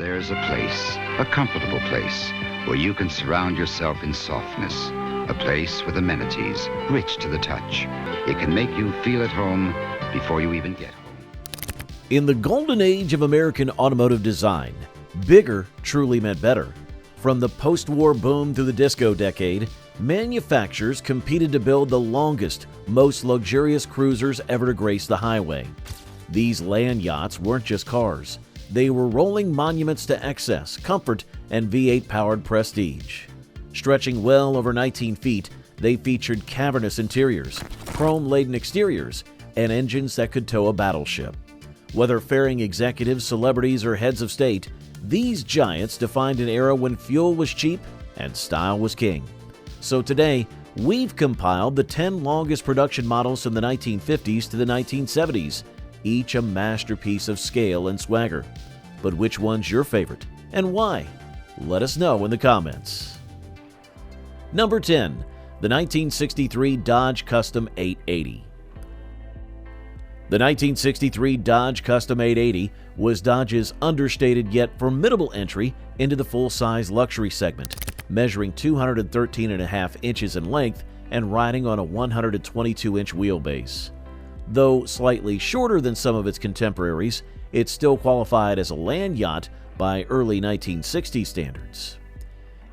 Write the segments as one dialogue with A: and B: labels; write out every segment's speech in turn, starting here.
A: there's a place, a comfortable place, where you can surround yourself in softness. A place with amenities, rich to the touch. It can make you feel at home before you even get home.
B: In the golden age of American automotive design, bigger truly meant better. From the post-war boom through the disco decade, manufacturers competed to build the longest, most luxurious cruisers ever to grace the highway. These land yachts weren't just cars. They were rolling monuments to excess, comfort, and V8-powered prestige. Stretching well over 19 feet, they featured cavernous interiors, chrome-laden exteriors, and engines that could tow a battleship. Whether ferrying executives, celebrities, or heads of state, these giants defined an era when fuel was cheap and style was king. So today, we've compiled the 10 longest production models from the 1950s to the 1970s, each a masterpiece of scale and swagger. But which one's your favorite, and why? Let us know in the comments. Number 10. The 1963 Dodge Custom 880. The 1963 Dodge Custom 880 was Dodge's understated yet formidable entry into the full-size luxury segment, measuring 213.5 inches in length and riding on a 122-inch wheelbase. Though slightly shorter than some of its contemporaries, it still qualified as a land yacht by early 1960s standards.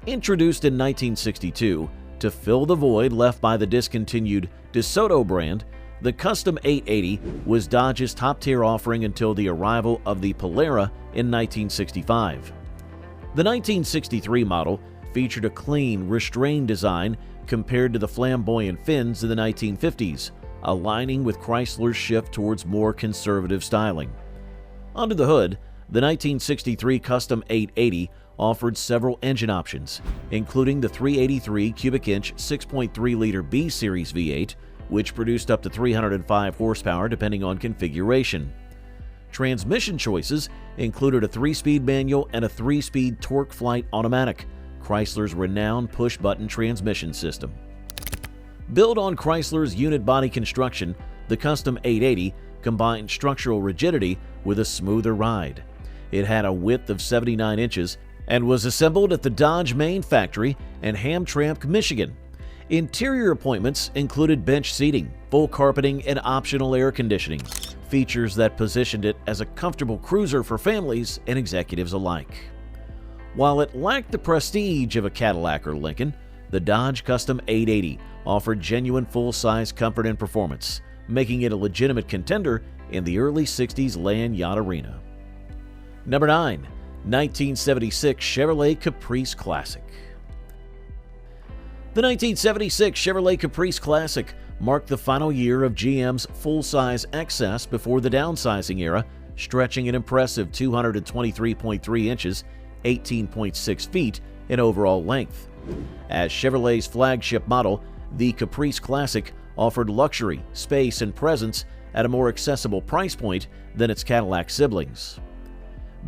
B: Introduced in 1962 to fill the void left by the discontinued DeSoto brand, the Custom 880 was Dodge's top-tier offering until the arrival of the Polara in 1965. The 1963 model featured a clean, restrained design compared to the flamboyant fins of the 1950s, aligning with Chrysler's shift towards more conservative styling. Under the hood, the 1963 Custom 880 offered several engine options, including the 383 cubic-inch 6.3-liter B-Series V8, which produced up to 305 horsepower depending on configuration. Transmission choices included a 3-speed manual and a 3-speed torque flight automatic, Chrysler's renowned push-button transmission system. Built on Chrysler's unit body construction, the Custom 880 combined structural rigidity with a smoother ride. It had a width of 79 inches and was assembled at the Dodge main factory in Hamtramck, Michigan. Interior appointments included bench seating, full carpeting, and optional air conditioning, features that positioned it as a comfortable cruiser for families and executives alike. While it lacked the prestige of a Cadillac or Lincoln, the Dodge Custom 880 offered genuine full-size comfort and performance, making it a legitimate contender in the early 60s land yacht arena. Number 9. 1976 Chevrolet Caprice Classic. The 1976 Chevrolet Caprice Classic marked the final year of GM's full-size XS before the downsizing era, stretching an impressive 223.3 inches, 18.6 feet in overall length. As Chevrolet's flagship model, the Caprice Classic offered luxury, space, and presence at a more accessible price point than its Cadillac siblings.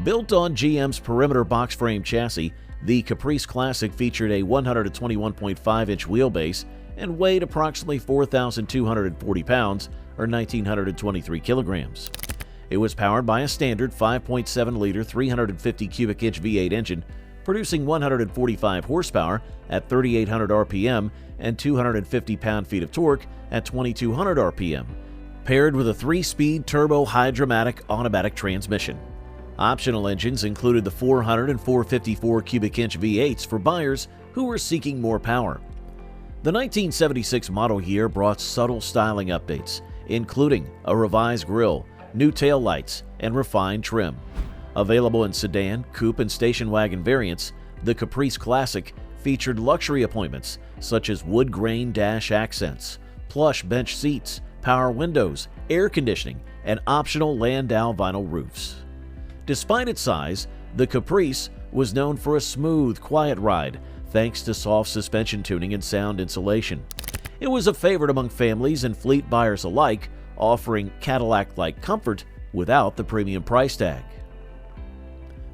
B: Built on GM's perimeter box frame chassis, the Caprice Classic featured a 121.5-inch wheelbase and weighed approximately 4,240 pounds, or 1,923 kilograms. It was powered by a standard 5.7-liter 350 cubic-inch V8 engine, producing 145 horsepower at 3,800 RPM and 250 pound-feet of torque at 2,200 RPM, paired with a 3-speed turbo-hydromatic automatic transmission. Optional engines included the 400 and 454 cubic-inch V8s for buyers who were seeking more power. The 1976 model year brought subtle styling updates, including a revised grille, new taillights, and refined trim. Available in sedan, coupe, and station wagon variants, the Caprice Classic featured luxury appointments such as wood grain dash accents, plush bench seats, power windows, air conditioning, and optional Landau vinyl roofs. Despite its size, the Caprice was known for a smooth, quiet ride thanks to soft suspension tuning and sound insulation. It was a favorite among families and fleet buyers alike, offering Cadillac-like comfort without the premium price tag.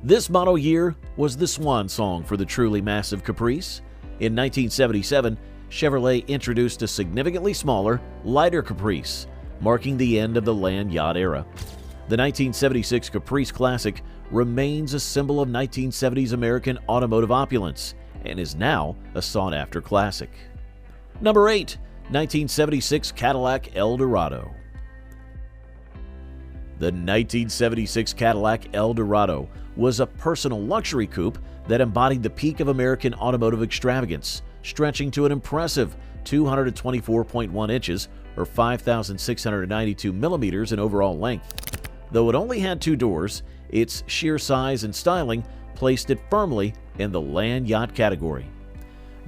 B: This model year was the swan song for the truly massive Caprice. In 1977, Chevrolet introduced a significantly smaller, lighter Caprice, marking the end of the land yacht era. The 1976 Caprice Classic remains a symbol of 1970s American automotive opulence and is now a sought-after classic. Number 8. 1976 Cadillac Eldorado. The 1976 Cadillac Eldorado was a personal luxury coupe that embodied the peak of American automotive extravagance, stretching to an impressive 224.1 inches or 5,692 millimeters in overall length. Though it only had 2 doors, its sheer size and styling placed it firmly in the land yacht category.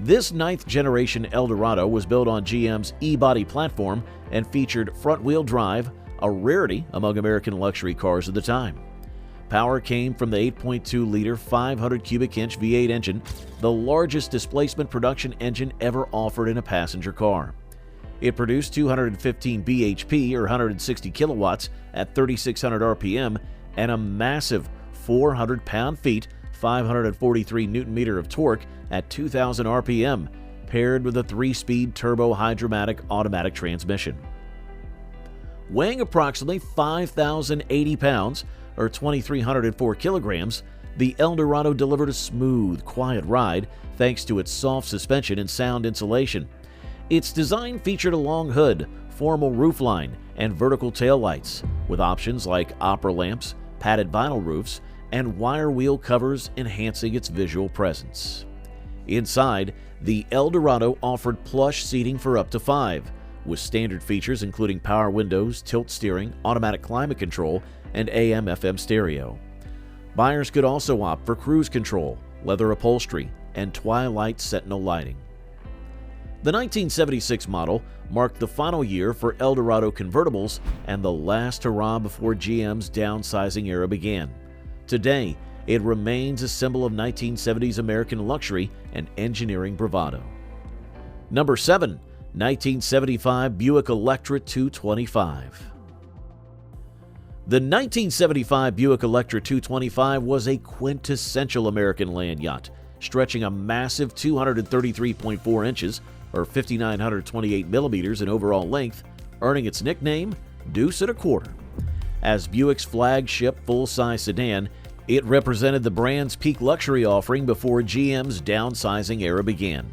B: This 9th generation Eldorado was built on GM's E-body platform and featured front-wheel drive, a rarity among American luxury cars at the time. Power came from the 8.2-liter 500 cubic inch V8 engine, the largest displacement production engine ever offered in a passenger car. It produced 215 bhp or 160 kilowatts at 3,600 RPM and a massive 400 pound-feet, 543 Newton-meter of torque at 2,000 RPM, paired with a 3-speed turbo-hydromatic automatic transmission. Weighing approximately 5,080 pounds, or 2,304 kilograms, the Eldorado delivered a smooth, quiet ride thanks to its soft suspension and sound insulation. Its design featured a long hood, formal roofline, and vertical taillights, with options like opera lamps, padded vinyl roofs, and wire wheel covers enhancing its visual presence. Inside, the Eldorado offered plush seating for up to 5, with standard features including power windows, tilt steering, automatic climate control, and AM/FM stereo. Buyers could also opt for cruise control, leather upholstery, and twilight sentinel lighting. The 1976 model marked the final year for Eldorado convertibles and the last hurrah before GM's downsizing era began. Today, it remains a symbol of 1970s American luxury and engineering bravado. Number 7. 1975 Buick Electra 225. The 1975 Buick Electra 225 was a quintessential American land yacht, stretching a massive 233.4 inches or 5,928 millimeters in overall length, earning its nickname Deuce and a Quarter. As Buick's flagship full-size sedan, it represented the brand's peak luxury offering before GM's downsizing era began.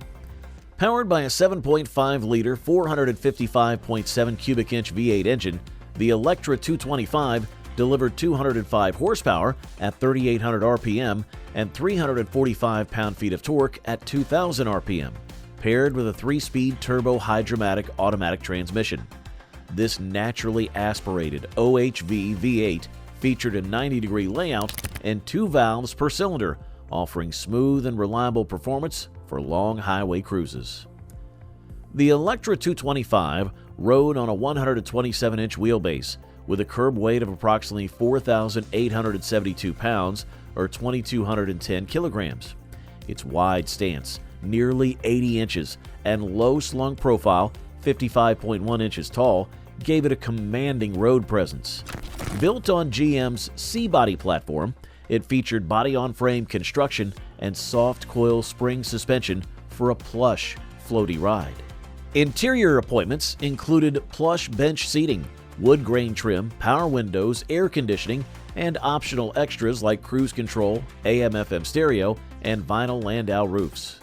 B: Powered by a 7.5-liter, 455.7 cubic inch V8 engine, the Electra 225 delivered 205 horsepower at 3,800 RPM and 345 pound-feet of torque at 2,000 RPM, paired with a 3-speed turbo-hydromatic automatic transmission. This naturally aspirated OHV V8 featured a 90-degree layout and 2 valves per cylinder, offering smooth and reliable performance for long highway cruises. The Electra 225 rode on a 127-inch wheelbase with a curb weight of approximately 4,872 pounds or 2,210 kilograms. Its wide stance, nearly 80 inches, and low slung profile, 55.1 inches tall, gave it a commanding road presence. Built on GM's C-body platform, it featured body-on-frame construction and soft coil spring suspension for a plush, floaty ride. Interior appointments included plush bench seating, wood grain trim, power windows, air conditioning, and optional extras like cruise control, AM/FM stereo, and vinyl Landau roofs.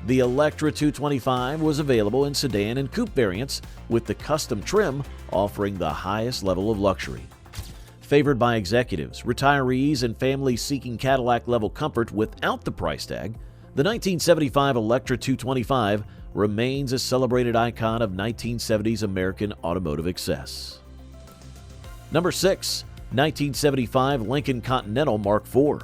B: The Electra 225 was available in sedan and coupe variants, with the custom trim offering the highest level of luxury. Favored by executives, retirees, and families seeking Cadillac-level comfort without the price tag, the 1975 Electra 225 remains a celebrated icon of 1970s American automotive excess. Number 6. 1975 Lincoln Continental Mark IV.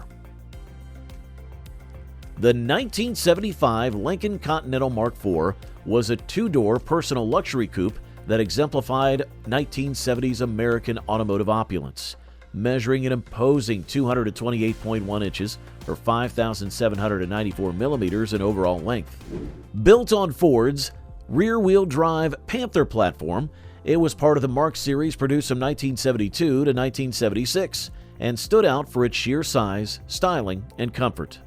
B: The 1975 Lincoln Continental Mark IV was a 2-door personal luxury coupe that exemplified 1970s American automotive opulence, measuring an imposing 228.1 inches or 5,794 millimeters in overall length. Built on Ford's rear-wheel drive Panther platform, it was part of the Mark series produced from 1972 to 1976 and stood out for its sheer size, styling, and comfort.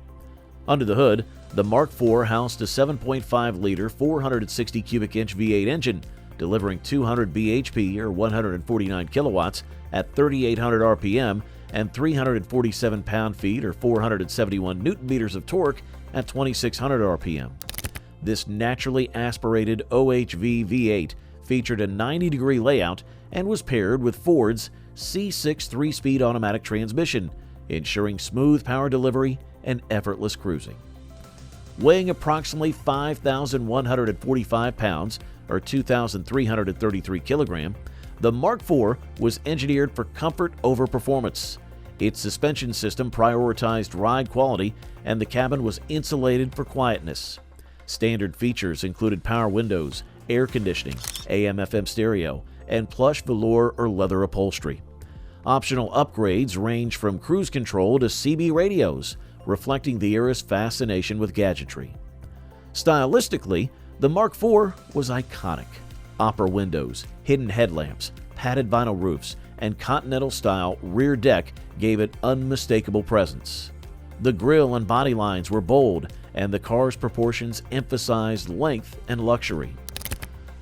B: Under the hood, the Mark IV housed a 7.5-liter, 460 cubic inch V8 engine, delivering 200 bhp or 149 kilowatts at 3,800 RPM and 347 pound-feet or 471 newton-meters of torque at 2,600 RPM. This naturally aspirated OHV V8 featured a 90-degree layout and was paired with Ford's C6 3-speed automatic transmission, ensuring smooth power delivery and effortless cruising. Weighing approximately 5,145 pounds or 2,333 kilograms, the Mark IV was engineered for comfort over performance. Its suspension system prioritized ride quality, and the cabin was insulated for quietness. Standard features included power windows, air conditioning, AM/FM stereo, and plush velour or leather upholstery. Optional upgrades range from cruise control to CB radios, reflecting the era's fascination with gadgetry. Stylistically, the Mark IV was iconic. Opera windows, hidden headlamps, padded vinyl roofs, and Continental-style rear deck gave it unmistakable presence. The grille and body lines were bold, and the car's proportions emphasized length and luxury.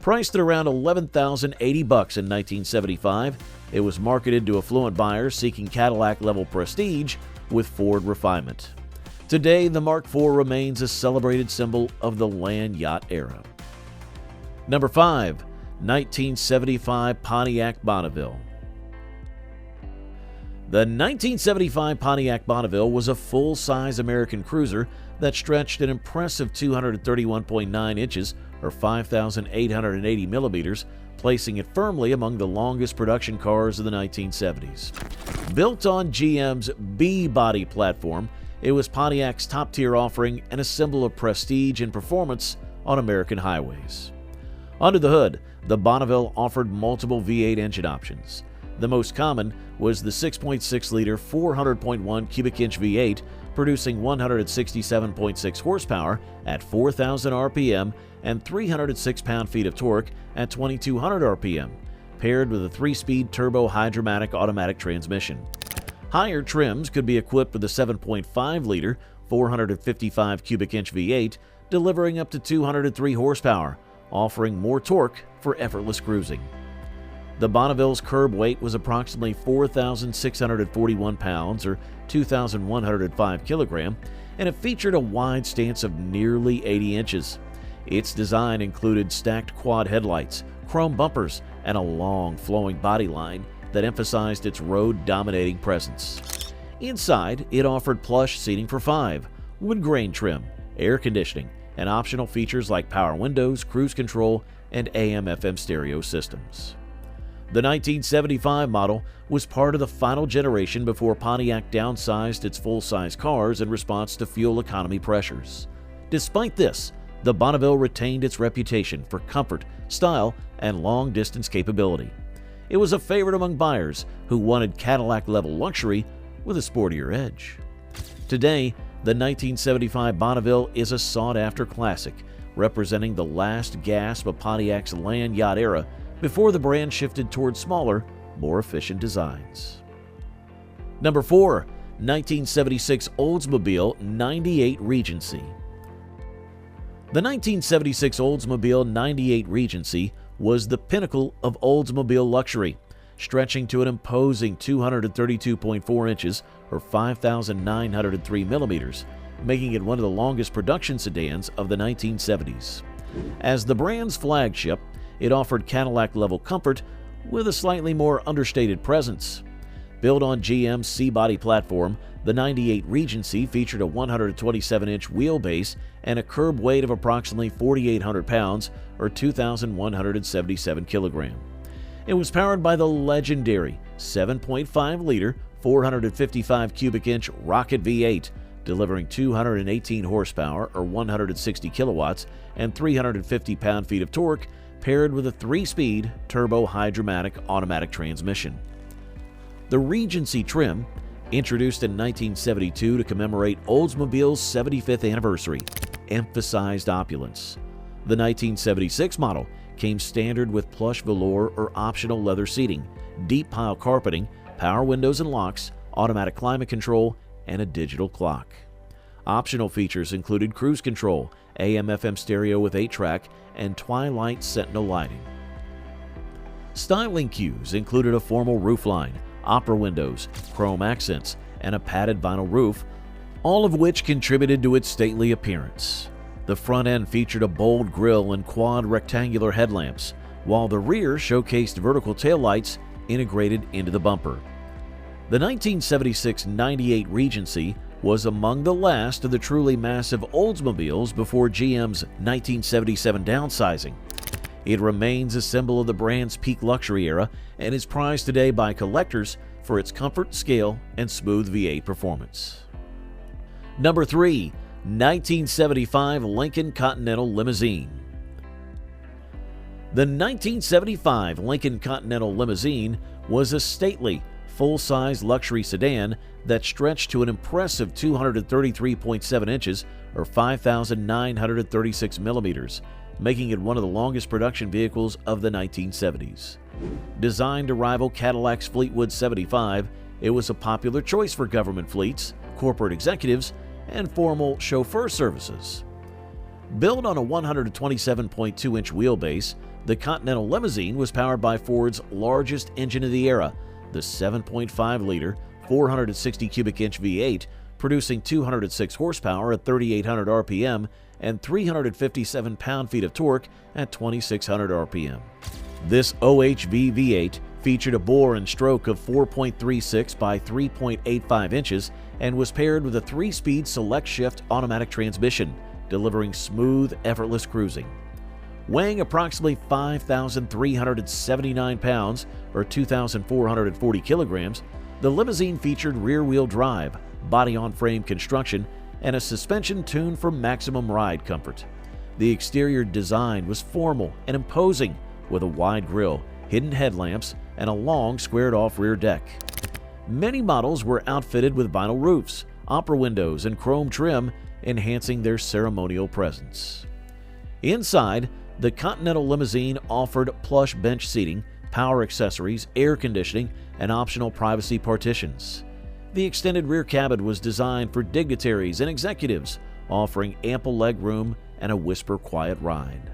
B: Priced at around $11,080 in 1975, it was marketed to affluent buyers seeking Cadillac-level prestige with Ford refinement. Today, the Mark IV remains a celebrated symbol of the land yacht era. Number 5. 1975 Pontiac Bonneville. The 1975 Pontiac Bonneville was a full-size American cruiser that stretched an impressive 231.9 inches or 5,880 millimeters, placing it firmly among the longest production cars of the 1970s. Built on GM's B-body platform, it was Pontiac's top-tier offering and a symbol of prestige and performance on American highways. Under the hood, the Bonneville offered multiple V8 engine options. The most common was the 6.6-liter 400.1 cubic inch V8, producing 167.6 horsepower at 4,000 RPM and 306 pound-feet of torque at 2,200 RPM, paired with a 3-speed turbo hydromatic automatic transmission. Higher trims could be equipped with a 7.5-liter 455 cubic inch V8, delivering up to 203 horsepower, offering more torque for effortless cruising. The Bonneville's curb weight was approximately 4,641 pounds or 2,105 kilograms, and it featured a wide stance of nearly 80 inches. Its design included stacked quad headlights, chrome bumpers, and a long flowing body line that emphasized its road-dominating presence. Inside, it offered plush seating for 5, wood grain trim, air conditioning, and optional features like power windows, cruise control, and AM/FM stereo systems. The 1975 model was part of the final generation before Pontiac downsized its full-size cars in response to fuel economy pressures. Despite this, the Bonneville retained its reputation for comfort, style, and long-distance capability. It was a favorite among buyers who wanted Cadillac-level luxury with a sportier edge. Today, the 1975 Bonneville is a sought-after classic, representing the last gasp of Pontiac's land yacht era before the brand shifted toward smaller, more efficient designs. Number 4. 1976 Oldsmobile 98 Regency. The 1976 Oldsmobile 98 Regency was the pinnacle of Oldsmobile luxury, stretching to an imposing 232.4 inches or 5,903 millimeters, making it one of the longest production sedans of the 1970s. As the brand's flagship, it offered Cadillac-level comfort with a slightly more understated presence. Built on GM's C-body platform, the 98 Regency featured a 127-inch wheelbase and a curb weight of approximately 4,800 pounds or 2,177 kilograms. It was powered by the legendary 7.5-liter 455 cubic inch Rocket V8, delivering 218 horsepower or 160 kilowatts and 350 pound-feet of torque, paired with a 3-speed turbo hydromatic automatic transmission. The Regency trim, introduced in 1972 to commemorate Oldsmobile's 75th anniversary, emphasized opulence. The 1976 model came standard with plush velour or optional leather seating, deep pile carpeting, power windows and locks, automatic climate control, and a digital clock. Optional features included cruise control, AM/FM stereo with 8-track, and Twilight Sentinel lighting. Styling cues included a formal roofline, opera windows, chrome accents, and a padded vinyl roof, all of which contributed to its stately appearance. The front end featured a bold grille and quad rectangular headlamps, while the rear showcased vertical taillights integrated into the bumper. The 1976-98 Regency was among the last of the truly massive Oldsmobiles before GM's 1977 downsizing. It remains a symbol of the brand's peak luxury era and is prized today by collectors for its comfort, scale, and smooth V8 performance. Number 3. 1975 Lincoln Continental Limousine. The 1975 Lincoln Continental Limousine was a stately, full-size luxury sedan that stretched to an impressive 233.7 inches or 5,936 millimeters, making it one of the longest production vehicles of the 1970s. Designed to rival Cadillac's Fleetwood 75, it was a popular choice for government fleets, corporate executives, and formal chauffeur services. Built on a 127.2-inch wheelbase, the Continental Limousine was powered by Ford's largest engine of the era, the 7.5-liter, 460 cubic inch V8, producing 206 horsepower at 3,800 RPM and 357 pound-feet of torque at 2,600 RPM. This OHV V8 featured a bore and stroke of 4.36 by 3.85 inches and was paired with a 3-speed select-shift automatic transmission, delivering smooth, effortless cruising. Weighing approximately 5,379 pounds or 2,440 kilograms, the limousine featured rear-wheel drive, body-on-frame construction, and a suspension tuned for maximum ride comfort. The exterior design was formal and imposing, with a wide grille, hidden headlamps, and a long squared-off rear deck. Many models were outfitted with vinyl roofs, opera windows, and chrome trim, enhancing their ceremonial presence. Inside, the Continental Limousine offered plush bench seating, power accessories, air conditioning, and optional privacy partitions. The extended rear cabin was designed for dignitaries and executives, offering ample leg room and a whisper-quiet ride.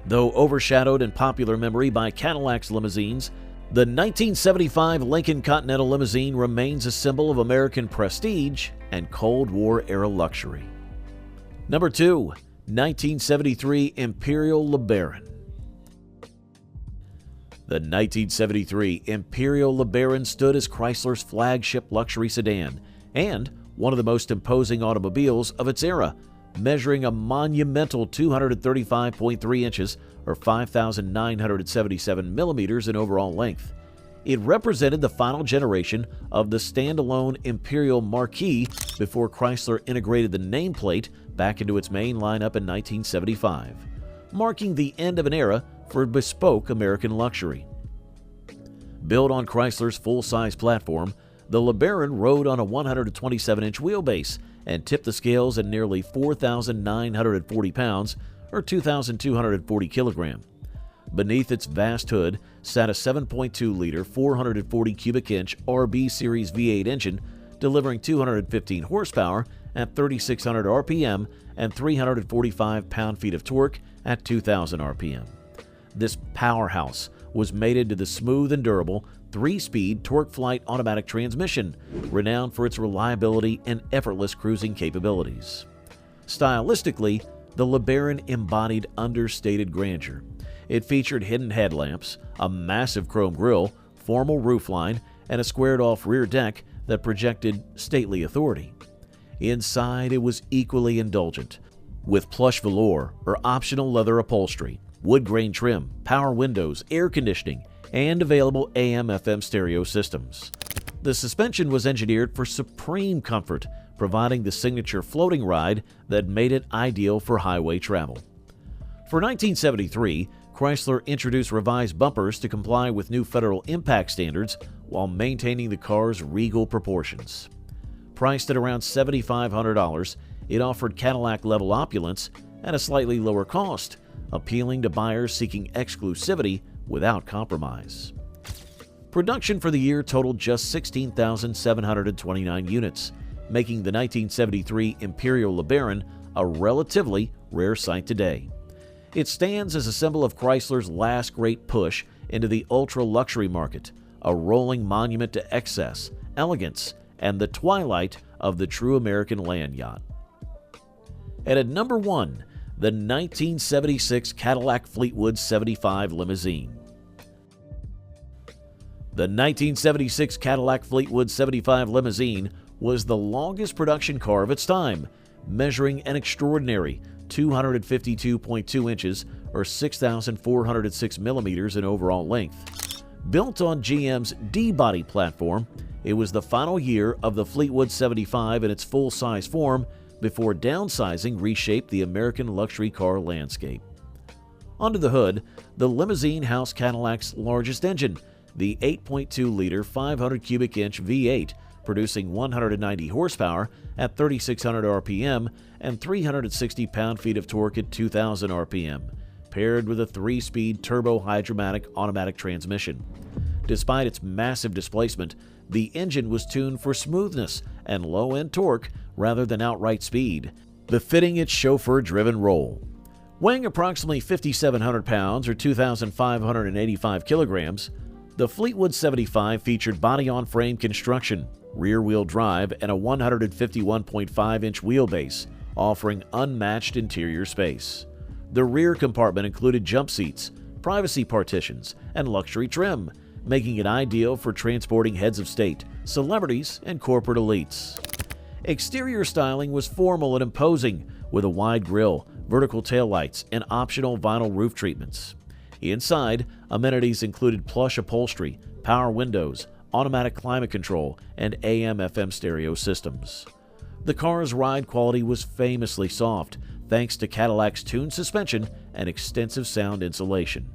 B: Though overshadowed in popular memory by Cadillac's limousines, the 1975 Lincoln Continental Limousine remains a symbol of American prestige and Cold War-era luxury. Number 2. 1973 Imperial LeBaron. The 1973 Imperial LeBaron stood as Chrysler's flagship luxury sedan and one of the most imposing automobiles of its era, measuring a monumental 235.3 inches or 5,977 millimeters in overall length. It represented the final generation of the standalone Imperial Marquis before Chrysler integrated the nameplate back into its main lineup in 1975, marking the end of an era for bespoke American luxury. Built on Chrysler's full-size platform, the LeBaron rode on a 127-inch wheelbase and tipped the scales at nearly 4,940 pounds or 2,240 kilograms. Beneath its vast hood sat a 7.2-liter, 440 cubic inch RB Series V8 engine, delivering 215 horsepower at 3,600 RPM and 345 pound-feet of torque at 2,000 RPM. This powerhouse was mated to the smooth and durable 3-speed TorqueFlite automatic transmission, renowned for its reliability and effortless cruising capabilities. Stylistically, the LeBaron embodied understated grandeur. It featured hidden headlamps, a massive chrome grille, formal roofline, and a squared-off rear deck that projected stately authority. Inside, it was equally indulgent, with plush velour or optional leather upholstery, wood grain trim, power windows, air conditioning, and available AM/FM stereo systems. The suspension was engineered for supreme comfort, providing the signature floating ride that made it ideal for highway travel. For 1973, Chrysler introduced revised bumpers to comply with new federal impact standards while maintaining the car's regal proportions. Priced at around $7,500, it offered Cadillac-level opulence at a slightly lower cost, appealing to buyers seeking exclusivity without compromise. Production for the year totaled just 16,729 units, making the 1973 Imperial LeBaron a relatively rare sight today. It stands as a symbol of Chrysler's last great push into the ultra-luxury market, a rolling monument to excess, elegance, and the twilight of the true American land yacht. And at number 1, the 1976 Cadillac Fleetwood 75 limousine. The 1976 Cadillac Fleetwood 75 limousine was the longest production car of its time, measuring an extraordinary 252.2 inches or 6,406 millimeters in overall length. Built on GM's D-body platform, it was the final year of the Fleetwood 75 in its full-size form before downsizing reshaped the American luxury car landscape. Under the hood, the limousine housed Cadillac's largest engine, the 8.2-liter 500 cubic inch V8, producing 190 horsepower at 3,600 RPM and 360 pound-feet of torque at 2,000 RPM, paired with a 3-speed turbo-hydromatic automatic transmission. Despite its massive displacement, the engine was tuned for smoothness and low-end torque rather than outright speed, befitting its chauffeur-driven role. Weighing approximately 5,700 pounds or 2,585 kilograms, the Fleetwood 75 featured body-on-frame construction, rear-wheel drive, and a 151.5-inch wheelbase, offering unmatched interior space. The rear compartment included jump seats, privacy partitions, and luxury trim, making it ideal for transporting heads of state, celebrities, and corporate elites. Exterior styling was formal and imposing, with a wide grille, vertical taillights, and optional vinyl roof treatments. Inside, amenities included plush upholstery, power windows, automatic climate control, and AM/FM stereo systems. The car's ride quality was famously soft, thanks to Cadillac's tuned suspension and extensive sound insulation.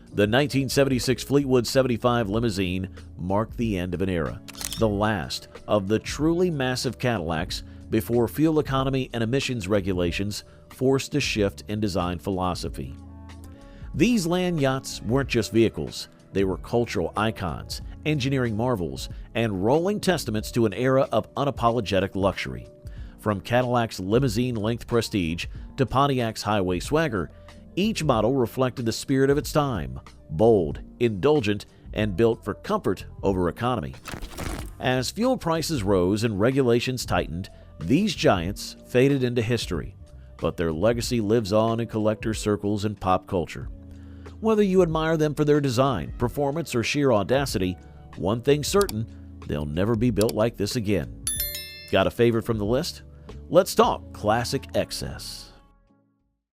B: The 1976 Fleetwood 75 limousine marked the end of an era, the last of the truly massive Cadillacs before fuel economy and emissions regulations forced a shift in design philosophy. These land yachts weren't just vehicles, they were cultural icons, engineering marvels, and rolling testaments to an era of unapologetic luxury. From Cadillac's limousine-length prestige to Pontiac's highway swagger, each model reflected the spirit of its time, bold, indulgent, and built for comfort over economy. As fuel prices rose and regulations tightened, these giants faded into history, but their legacy lives on in collector circles and pop culture. Whether you admire them for their design, performance, or sheer audacity, one thing's certain, they'll never be built like this again. Got a favorite from the list? Let's talk classic excess.